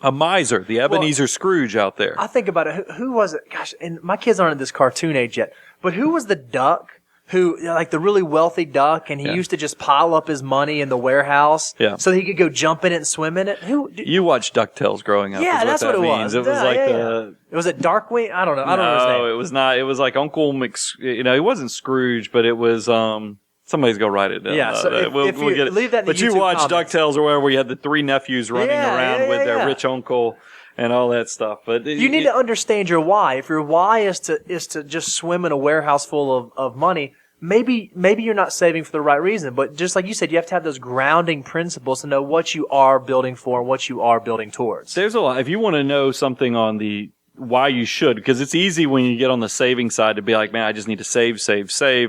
a miser, the Ebenezer Scrooge out there. I think about it. Who was it? Gosh, and my kids aren't at this cartoon age yet, but who was the duck who, like the really wealthy duck, and he used to just pile up his money in the warehouse so he could go jump in it and swim in it. You watched DuckTales growing up. Yeah, that's what it was. It was like It was it Darkwing? I don't know. I don't know his name. No, it was not. It was like Uncle he wasn't Scrooge, but it was somebody's go write it down. Yeah, so if we'll get it. Leave that in the But you YouTube watched comments. DuckTales or where you had the three nephews running around with their rich uncle and all that stuff. But you need to understand your why. If your why is to just swim in a warehouse full of money, maybe you're not saving for the right reason. But just like you said, you have to have those grounding principles to know what you are building for and what you are building towards. There's a lot. If you want to know something on the why you should, because it's easy when you get on the saving side to be like, man, I just need to save,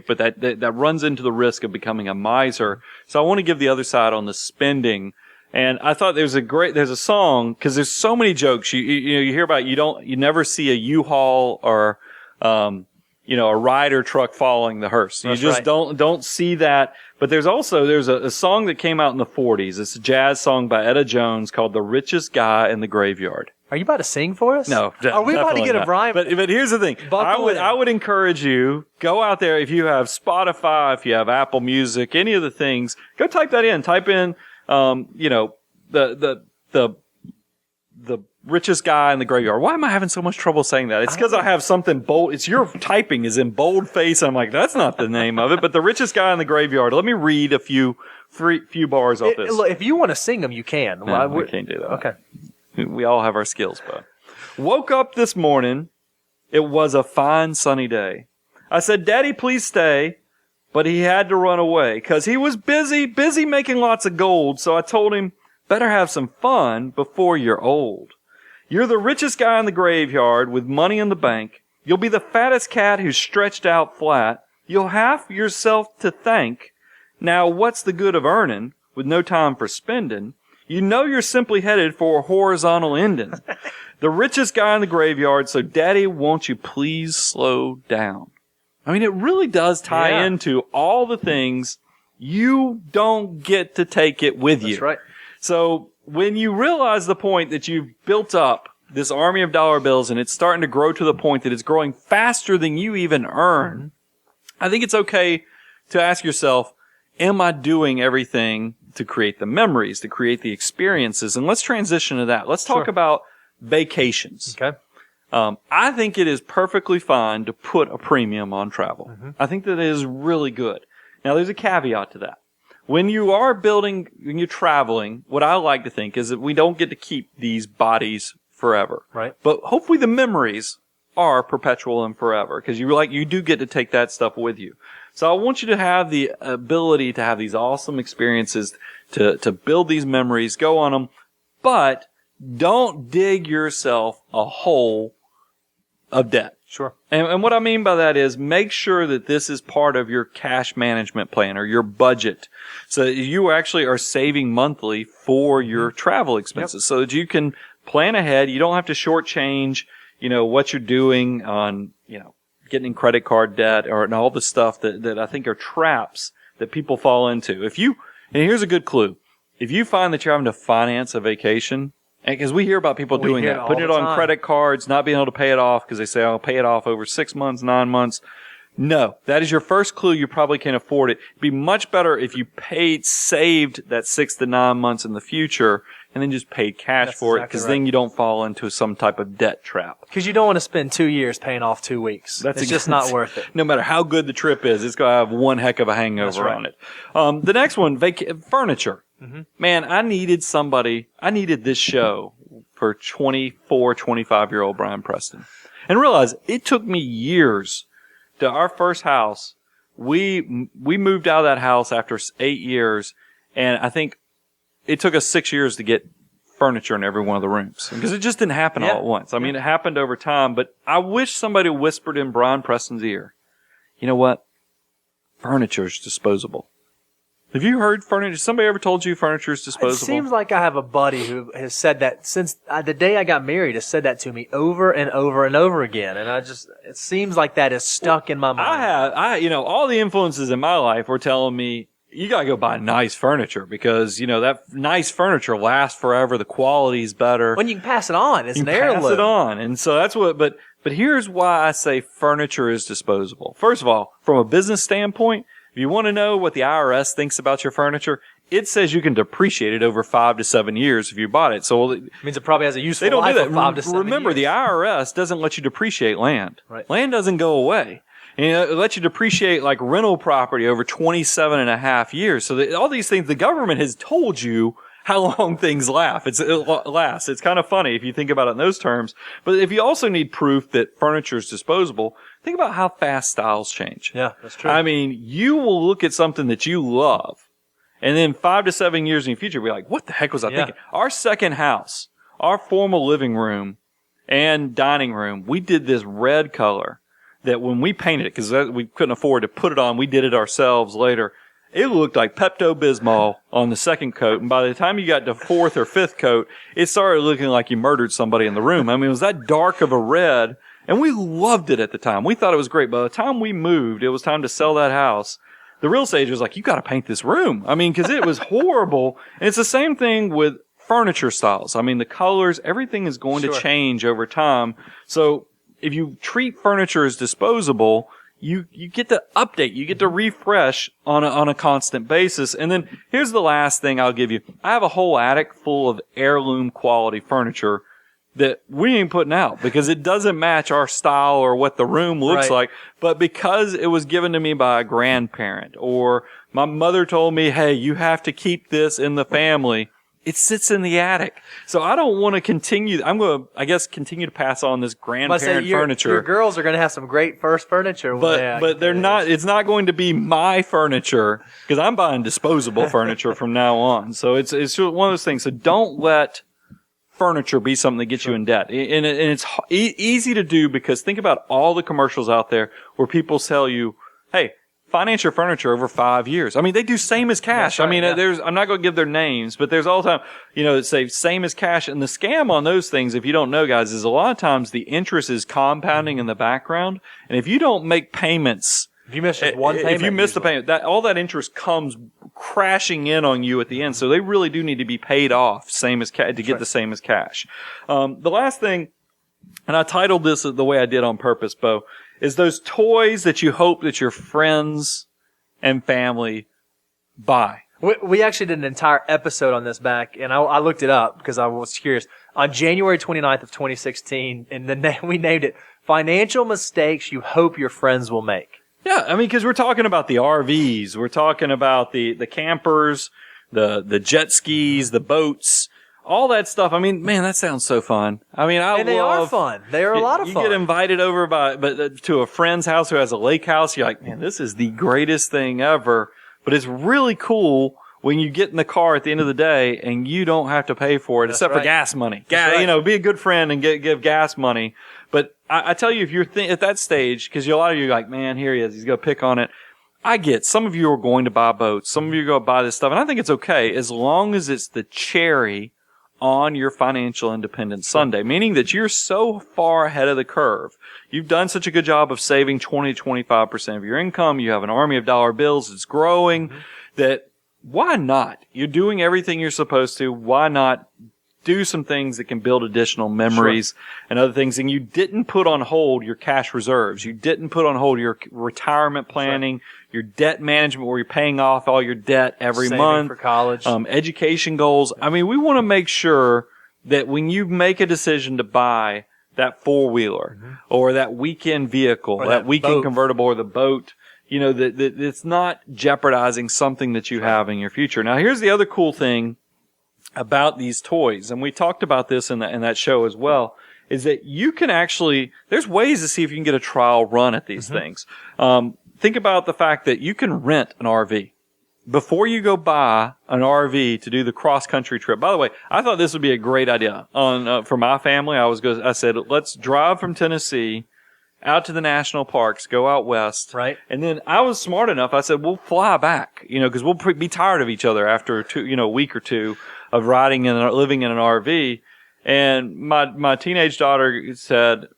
but that runs into the risk of becoming a miser. So I want to give the other side on the spending. And I thought there's a song, because there's so many jokes you hear about. You never see a U-Haul or a Ryder truck following the hearse. You just don't see that. But there's a song that came out in the 40s. It's a jazz song by Etta Jones called "The Richest Guy in the Graveyard." Are you about to sing for us? No. Are we about to get a Brian? But here's the thing. I would encourage you, go out there, if you have Spotify, if you have Apple Music, any of the things, go type that in. Type in, the richest guy in the graveyard. Why am I having so much trouble saying that? It's because I have something bold. It's your typing is in boldface. I'm like, that's not the name of it. But the richest guy in the graveyard. Let me read a few bars off this. Look, if you want to sing them, you can. No, we can't do that. Okay. We all have our skills, but woke up this morning. It was a fine sunny day. I said, "Daddy, please stay." But he had to run away because he was busy making lots of gold. So I told him, better have some fun before you're old. You're the richest guy in the graveyard with money in the bank. You'll be the fattest cat who's stretched out flat. You'll have yourself to thank. Now, what's the good of earning with no time for spending? You know you're simply headed for a horizontal ending. The richest guy in the graveyard, so Daddy, won't you please slow down? I mean, it really does tie into all the things. You don't get to take it with you. That's right. So when you realize the point that you've built up this army of dollar bills and it's starting to grow to the point that it's growing faster than you even earn, I think it's okay to ask yourself, am I doing everything to create the memories, to create the experiences? And let's transition to that. Let's talk about vacations. Okay. I think it is perfectly fine to put a premium on travel. I think that it is really good. Now, there's a caveat to that. When you're traveling, what I like to think is that we don't get to keep these bodies forever. Right. But hopefully the memories are perpetual and forever, because you do get to take that stuff with you. So I want you to have the ability to have these awesome experiences, to build these memories, go on them, but don't dig yourself a hole of debt. Sure. And what I mean by that is make sure that this is part of your cash management plan or your budget, so that you actually are saving monthly for your travel expenses, so that you can plan ahead. You don't have to shortchange, what you're doing on, getting credit card debt and all the stuff that I think are traps that people fall into. And here's a good clue. If you find that you're having to finance a vacation, because we hear about people doing that, putting it on credit cards, not being able to pay it off because they say, I'll pay it off over 6 months, 9 months. No, that is your first clue. You probably can't afford it. It'd be much better if you saved that 6 to 9 months in the future and then just paid cash for it, because then you don't fall into some type of debt trap. Because you don't want to spend 2 years paying off 2 weeks. It's just not worth it. No matter how good the trip is, it's going to have one heck of a hangover on it. The next one, furniture. Man, I needed this show for 24, 25-year-old Brian Preston. And realize it took me years to our first house. We moved out of that house after 8 years, and I think it took us 6 years to get furniture in every one of the rooms, because it just didn't happen all at once. I mean, it happened over time, but I wish somebody whispered in Brian Preston's ear, you know what? Furniture is disposable. Have you heard furniture? Somebody ever told you furniture is disposable? It seems like I have a buddy who has said that since the day I got married, has said that to me over and over and over again. And it seems like that is stuck in my mind. All the influences in my life were telling me, you gotta go buy nice furniture, because, that nice furniture lasts forever. The quality's better. When you can pass it on, it's an heirloom. Pass it on. And so that's but But here's why I say furniture is disposable. First of all, from a business standpoint, if you want to know what the IRS thinks about your furniture, it says you can depreciate it over 5 to 7 years if you bought it. So it means it probably has a useful they don't life do that. of 5 to 7 Remember, years. the IRS doesn't let you depreciate land. Right. Land doesn't go away. And it lets you depreciate like rental property over 27 and a half years. So all these things, the government has told you how long things last. It's kind of funny if you think about it in those terms. But if you also need proof that furniture is disposable, think about how fast styles change. Yeah, that's true. I mean, you will look at something that you love, and then 5 to 7 years in the future, be like, what the heck was I thinking? Our second house, our formal living room and dining room, we did this red color that when we painted it, because we couldn't afford to put it on, we did it ourselves later. It looked like Pepto-Bismol on the second coat, and by the time you got to fourth or fifth coat, it started looking like you murdered somebody in the room. I mean, it was that dark of a red, and we loved it at the time. We thought it was great. By the time we moved, it was time to sell that house. The real estate was like, you got to paint this room. I mean, because it was horrible. And it's the same thing with furniture styles. I mean, the colors, everything is going to change over time. So if you treat furniture as disposable, you get to update, you get to refresh on a constant basis. And then here's the last thing I'll give you. I have a whole attic full of heirloom quality furniture that we ain't putting out because it doesn't match our style or what the room looks like. But because it was given to me by a grandparent, or my mother told me, hey, you have to keep this in the family, it sits in the attic. So I don't want to continue. I'm going to, I guess, continue to pass on this grandparent furniture. Your girls are going to have some great first furniture. But they're not, it's not going to be my furniture because I'm buying disposable furniture from now on. So it's just one of those things. So don't let furniture be something that gets you in debt. And it's easy to do because think about all the commercials out there where people sell you, hey, finance your furniture over 5 years. I mean, they do same as cash. Right, I mean, I'm not going to give their names, but there's all the time, that say same as cash. And the scam on those things, if you don't know, guys, is a lot of times the interest is compounding in the background. And if you don't make payments, if you miss just one payment, if you miss the payment, all that interest comes crashing in on you at the end. So they really do need to be paid off, same as to get the same as cash. The last thing, and I titled this the way I did on purpose, Bo, is those toys that you hope that your friends and family buy. We actually did an entire episode on this back, and I looked it up because I was curious. On January 29th of 2016, and we named it Financial Mistakes You Hope Your Friends Will Make. Yeah, I mean, because we're talking about the RVs, we're talking about the campers, the jet skis, the boats, all that stuff. I mean, man, that sounds so fun. I mean, they are fun. They are a lot of fun. You get invited over to a friend's house who has a lake house. You're like, man, this is the greatest thing ever. But it's really cool when you get in the car at the end of the day and you don't have to pay for it except for gas money. Be a good friend and give gas money. But I tell you, if you're at that stage, because a lot of you are like, man, here he is. He's going to pick on it. I get some of you are going to buy boats. Some of you are going to buy this stuff. And I think it's okay as long as it's the cherry on your financial independence Sunday, meaning that you're so far ahead of the curve. You've done such a good job of saving 20 to 25% of your income. You have an army of dollar bills. It's growing. That why not? You're doing everything you're supposed to. Why not do some things that can build additional memories and other things? And you didn't put on hold your cash reserves. You didn't put on hold your retirement planning, your debt management where you're paying off all your debt every month. For college. Education goals. I mean, we want to make sure that when you make a decision to buy that four-wheeler or that weekend vehicle, or that weekend boat. Convertible or the boat, that it's not jeopardizing something that you have in your future. Now, here's the other cool thing about these toys, and we talked about this in that show as well, is that you can actually, there's ways to see if you can get a trial run at these things. Think about the fact that you can rent an RV. Before you go buy an RV to do the cross-country trip. By the way, I thought this would be a great idea for my family. I said, let's drive from Tennessee out to the national parks, go out west. Right. And then I was smart enough. I said, we'll fly back, because we'll be tired of each other after a week or two of living in an RV. And my teenage daughter said,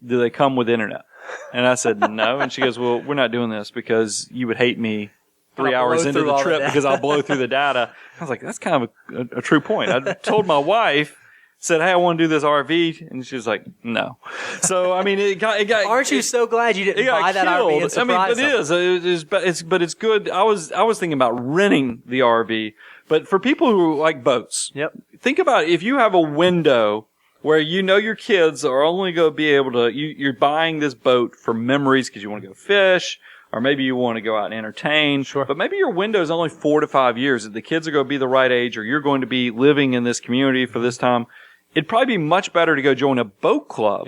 do they come with internet? And I said, no. And she goes, well, we're not doing this because you would hate me 3 hours into the trip because I'll blow through the data. I was like, that's kind of a true point. I told my wife, said, "Hey, I want to do this RV," and she was like, "No." So I mean, it got. Aren't you so glad you didn't buy that RV and surprise them? But it's good. I was thinking about renting the RV, but for people who like boats, think about if you have a window where your kids are only going to be able to. You're buying this boat for memories because you want to go fish. Or maybe you want to go out and entertain. Sure. But maybe your window is only 4 to 5 years. If the kids are going to be the right age or you're going to be living in this community for this time, it'd probably be much better to go join a boat club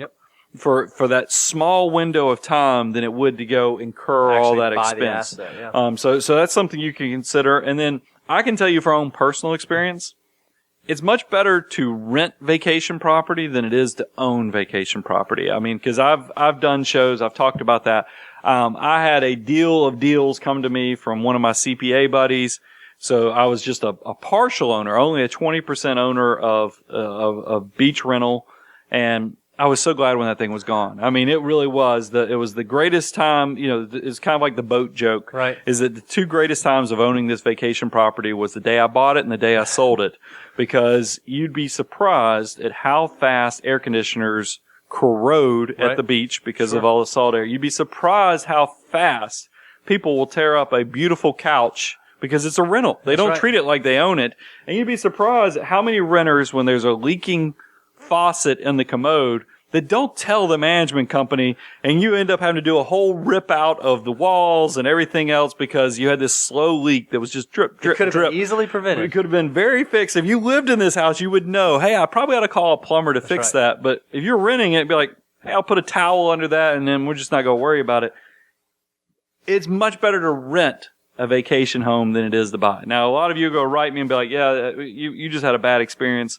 for that small window of time than it would to go incur all that expense. So that's something you can consider. And then I can tell you from own personal experience, it's much better to rent vacation property than it is to own vacation property. I mean, because I've done shows, I've talked about that. I had a deal of deals come to me from one of my CPA buddies. So I was just a partial owner, only a 20% owner of beach rental. And I was so glad when that thing was gone. I mean, it really was it was the greatest time, it's kind of like the boat joke. Right. Is that the 2 greatest times of owning this vacation property was the day I bought it and the day I sold it. Because you'd be surprised at how fast air conditioners corrode at the beach because of all the salt air. You'd be surprised how fast people will tear up a beautiful couch because it's a rental. They don't treat it like they own it. And you'd be surprised at how many renters, when there's a leaking faucet in the commode, that don't tell the management company, and you end up having to do a whole rip out of the walls and everything else because you had this slow leak that was just drip, drip, drip. It could have been easily prevented. It could have been very fixed. If you lived in this house, you would know, hey, I probably ought to call a plumber to fix that. But if you're renting it, it'd be like, hey, I'll put a towel under that, and then we're just not going to worry about it. It's much better to rent a vacation home than it is to buy. Now, a lot of you go write me and be like, yeah, you just had a bad experience.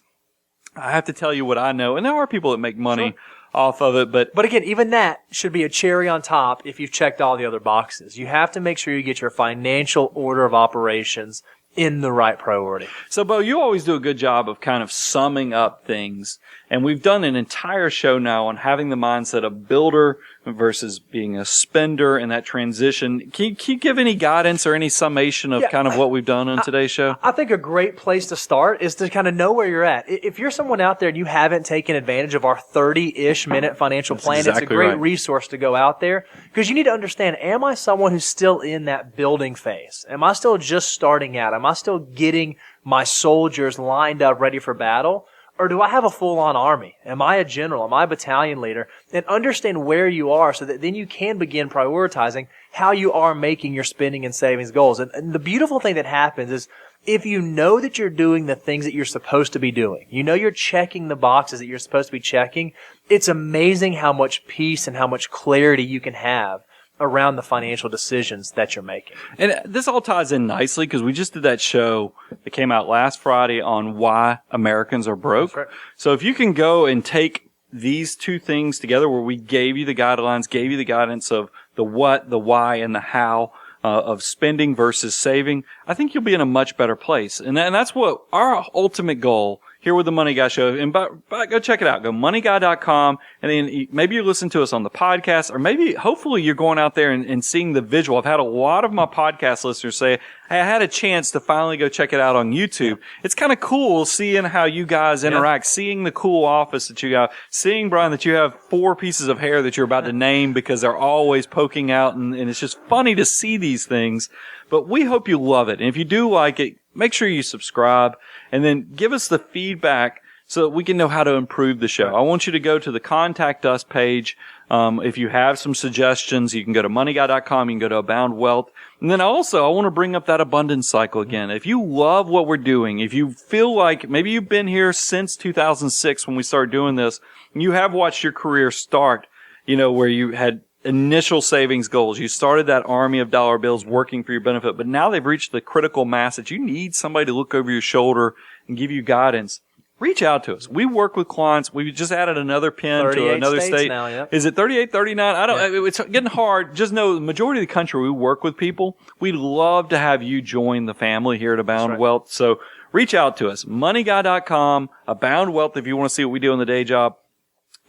I have to tell you what I know. And there are people that make money off of it. But again, even that should be a cherry on top if you've checked all the other boxes. You have to make sure you get your financial order of operations in the right priority. So, Bo, you always do a good job of kind of summing up things. And we've done an entire show now on having the mindset of builder versus being a spender and that transition. Can you give any guidance or any summation of kind of what we've done on today's show? I think a great place to start is to kind of know where you're at. If you're someone out there and you haven't taken advantage of our 30-ish minute financial plan, it's a great resource to go out there because you need to understand, am I someone who's still in that building phase? Am I still just starting out? Am I still getting my soldiers lined up ready for battle? Or do I have a full-on army? Am I a general? Am I a battalion leader? And understand where you are so that then you can begin prioritizing how you are making your spending and savings goals. And the beautiful thing that happens is if you know that you're doing the things that you're supposed to be doing, you're checking the boxes that you're supposed to be checking, it's amazing how much peace and how much clarity you can have around the financial decisions that you're making. And this all ties in nicely because we just did that show that came out last Friday on why Americans are broke. Right. So if you can go and take these 2 things together where we gave you the guidelines, gave you the guidance of the what, the why, and the how of spending versus saving, I think you'll be in a much better place. And that's what our ultimate goal here with the Money Guy Show. And go check it out. Go moneyguy.com. And then maybe you listen to us on the podcast, or maybe hopefully you're going out there and seeing the visual. I've had a lot of my podcast listeners say, hey, I had a chance to finally go check it out on YouTube. It's kind of cool seeing how you guys interact, seeing the cool office that you got, seeing, Brian, that you have 4 pieces of hair that you're about to name because they're always poking out. And it's just funny to see these things. But we hope you love it. And if you do like it, make sure you subscribe and then give us the feedback so that we can know how to improve the show. I want you to go to the Contact Us page. If you have some suggestions, you can go to moneyguy.com. You can go to Abound Wealth. And then also, I want to bring up that abundance cycle again. If you love what we're doing, if you feel like maybe you've been here since 2006 when we started doing this, and you have watched your career start, where you had initial savings goals. You started that army of dollar bills working for your benefit, but now they've reached the critical mass that you need somebody to look over your shoulder and give you guidance. Reach out to us. We work with clients. We just added another pin to another state. Now, yep. Is it 38, 39? I don't. It's getting hard. Just know the majority of the country we work with people. We'd love to have you join the family here at Abound Wealth. So reach out to us. Moneyguy.com, Abound Wealth if you want to see what we do in the day job.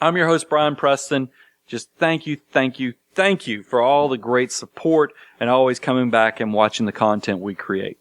I'm your host, Brian Preston. Just thank you for all the great support and always coming back and watching the content we create.